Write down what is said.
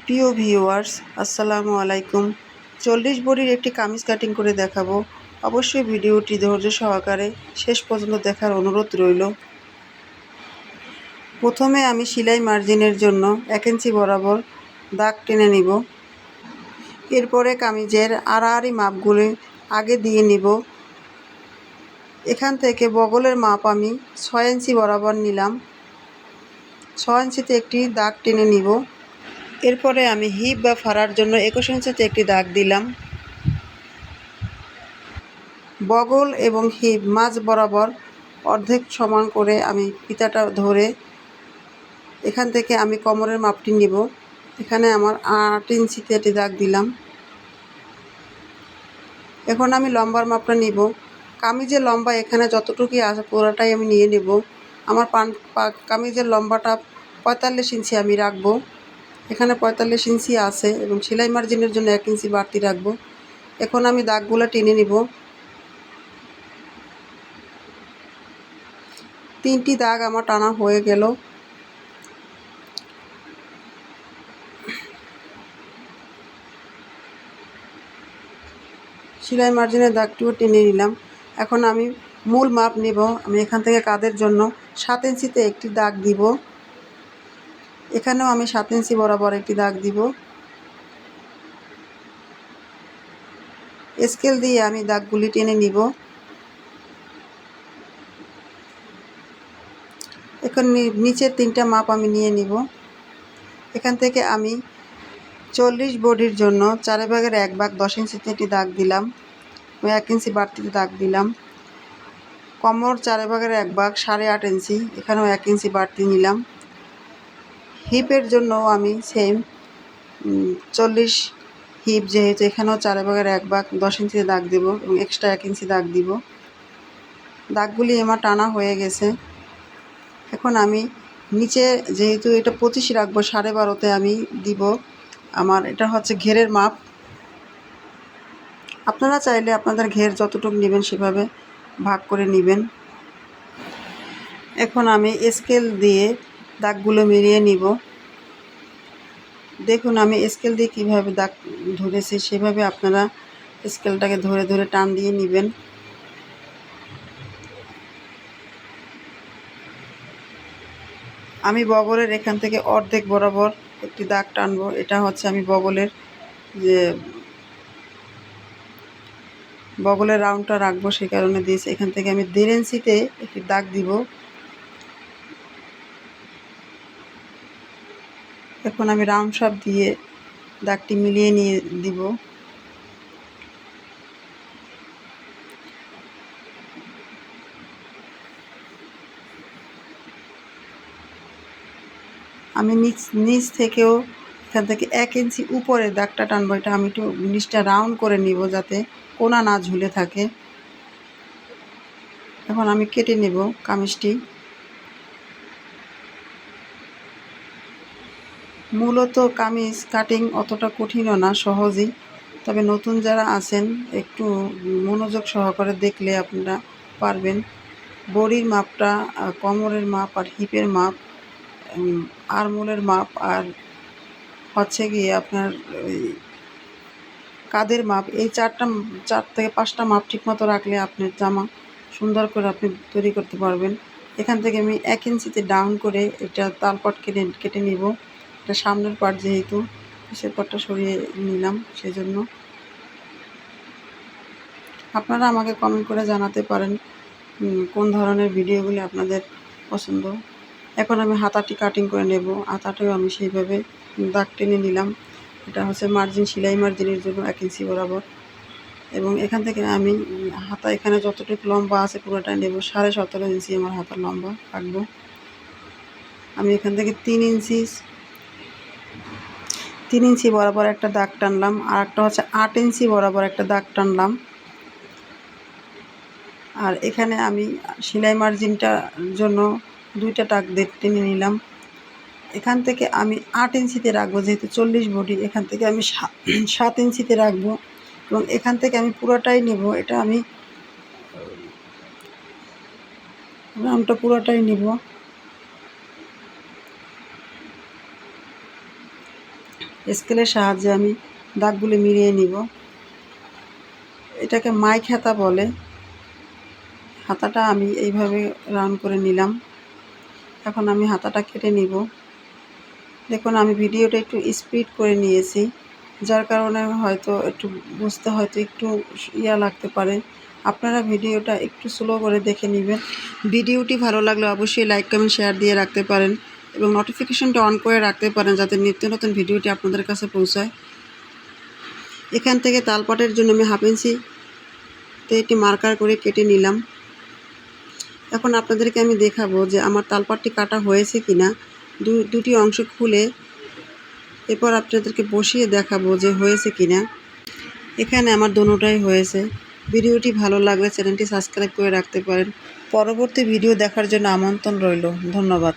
প্রিয় ভিউয়ার্স, আসসালামু আলাইকুম। 40 বডির একটি কামিজ কাটিং করে দেখাবো। অবশ্যই ভিডিওটি ধৈর্য সহকারে শেষ পর্যন্ত দেখার অনুরোধ রইল। প্রথমে আমি সেলাই মার্জিনের জন্য 1 ইঞ্চি বরাবর দাগ টেনে নিব। এরপরে কামিজের আড়াআড়ি মাপগুলি আগে দিয়ে নিব। এখান থেকে বগলের মাপ আমি 6 ইঞ্চি বরাবর নিলাম। 6 ইঞ্চিতে একটি দাগ টেনে নিব। এরপরে আমি হিপ বা ফাড়ার জন্য 21 ইঞ্চিতে একটি দাগ দিলাম। বগল এবং হিপ মাঝ বরাবর অর্ধেক সমান করে আমি ফিতাটা ধরে এখান থেকে আমি কোমরের মাপটি নিব। এখানে আমার 8 ইঞ্চিতে একটি দাগ দিলাম। এখন আমি লম্বার মাপটা নিব। কামিজের লম্বা এখানে যতটুকুই আছে পুরোটাই আমি নিয়ে নেব। আমার কামিজের লম্বাটা 45 ইঞ্চি আমি রাখবো। এখানে 45 ইঞ্চি আছে এবং সেলাই মার্জিনের জন্য 1 ইঞ্চি বাড়তি রাখবো। এখন আমি দাগগুলো টেনে নিব। 3টি দাগ আমার টানা হয়ে গেল। সেলাই মার্জিনের দাগটিও টেনে নিলাম। এখন আমি মূল মাপ নেব। আমি এখান থেকে কাঁধের জন্য 7 ইঞ্চিতে একটি দাগ দিব। এখানেও আমি 7 ইঞ্চি বরাবর একটি দাগ দিব। স্কেল দিয়ে আমি দাগগুলি টেনে নিব। এখন নিচের 3টা মাপ আমি নিয়ে নিব। এখান থেকে আমি 40 বডির জন্য 4/1 10 ইঞ্চিতে একটি দাগ দিলাম। 1 ইঞ্চি বাড়তিতে দাগ দিলাম। কোমর 4/1 8.5 ইঞ্চি, এখানেও 1 ইঞ্চি বাড়তি নিলাম। হিপের জন্য আমি সেম 40 হিপ, যেহেতু এখানেও 4/1 10 ইঞ্চিতে দাগ দেব এবং এক্সট্রা 1 ইঞ্চি দাগ দিব। দাগগুলি আমার টানা হয়ে গেছে। এখন আমি নিচে, যেহেতু এটা 25 রাখবো, 12.5তে আমি দিব। আমার এটা হচ্ছে ঘেরের মাপ। আপনারা চাইলে আপনাদের ঘের যতটুকু নেবেন সেভাবে ভাগ করে নেবেন। এখন আমি স্কেল দিয়ে দাগগুলো মিলিয়ে নিব। দেখুন আমি স্কেল দিয়ে কীভাবে দাগ ধরেছি, সেভাবে আপনারা স্কেলটাকে ধরে ধরে টান দিয়ে নেবেন। আমি বগলের এখান থেকে অর্ধেক বরাবর একটি দাগ টানবো। এটা হচ্ছে আমি বগলের রাউন্ডটা রাখবো, সেই কারণে দিয়েছি। এখান থেকে আমি 1.5 ইঞ্চিতে একটি দাগ দিব। এখন আমি রাউন্ড শাপ দিয়ে দাগটি মিলিয়ে নিয়ে দিব। আমি নিচ থেকেও এখান থেকে 1 ইঞ্চি উপরে দাগটা টানবো। এটা আমি একটু নিচটা রাউন্ড করে নিব যাতে কোনা না ঝুলে থাকে। এখন আমি কেটে নেব কামিজটি। মূলত কামিজ কাটিং অতটা কঠিনও না, সহজই। তবে নতুন যারা আছেন একটু মনোযোগ সহকারে দেখলে আপনারা পারবেন। বডির মাপটা, কোমরের মাপ আর হিপের মাপ, আরমোলের মাপ, আর হচ্ছে গিয়ে আপনার কাঁধের মাপ, এই 4 থেকে 5টা মাপ ঠিকমতো রাখলে আপনার জামা সুন্দর করে আপনি তৈরি করতে পারবেন। এখান থেকে আমি 1 ইঞ্চিতে ডাউন করে এটা তালপাট কেটে নিব। এটা সামনের পার্ট, যেহেতু পিছের পাটটা সরিয়ে নিলাম, সেজন্য। আপনারা আমাকে কমেন্ট করে জানাতে পারেন কোন ধরনের ভিডিওগুলি আপনাদের পছন্দ। এখন আমি হাতাটি কাটিং করে নেব। হাতাটাও আমি সেইভাবে দাগ টেনে নিলাম। এটা হচ্ছে সেলাই মার্জিনের জন্য 1 ইঞ্চি বরাবর। এবং এখান থেকে আমি হাতা এখানে যতটুকু লম্বা আছে পুরোটাই নেব। 17.5 ইঞ্চি আমার হাতার লম্বা রাখবো। আমি এখান থেকে 3 ইঞ্চি বরাবর একটা দাগ টানলাম, আর একটা হচ্ছে 8 ইঞ্চি বরাবর একটা দাগ টানলাম। আর এখানে আমি সেলাই মার্জিনটার জন্য 2টা দাগ টেনে নিলাম। এখান থেকে আমি 8 ইঞ্চিতে রাখবো, যেহেতু 40 বডি। এখান থেকে আমি 7 ইঞ্চিতে রাখবো এবং এখান থেকে আমি পুরোটাই নেব। এটা আমি রাউন্ডটা পুরোটাই নেব। স্কেলের সাহায্যে আমি দাগগুলি মিলিয়ে নিব। এটাকে মাইক হাতা বলে। হাতাটা আমি এইভাবে রাউন্ড করে নিলাম। এখন আমি হাতাটা কেটে নিব। দেখুন আমি ভিডিওটা একটু স্পিড করে নিয়েছি, যার কারণে হয়তো একটু বুঝতে হয়তো একটু লাগতে পারে। আপনারা ভিডিওটা একটু স্লো করে দেখে নেবেন। ভিডিওটি ভালো লাগলে অবশ্যই লাইক কমেন্ট শেয়ার দিয়ে রাখতে পারেন এবং নোটিফিকেশনটা অন করে রাখতে পারেন যাতে নিত্য নতুন ভিডিওটি আপনাদের কাছে পৌঁছায়। এখান থেকে তালপাটের জন্য আমি 1/2 ইঞ্চিতে একটি মার্কার করে কেটে নিলাম। এখন আপনাদেরকে আমি দেখাবো যে আমার তালপাটটি কাটা হয়েছে কিনা। দুটি অংশ খুলে এরপর আপনাদেরকে বসিয়ে দেখাবো যে হয়েছে কিনা। এখানে আমার দোনোটাই হয়েছে। ভিডিওটি ভালো লাগলে চ্যানেলটি সাবস্ক্রাইব করে রাখতে পারেন। পরবর্তী ভিডিও দেখার জন্য আমন্ত্রণ রইল। ধন্যবাদ।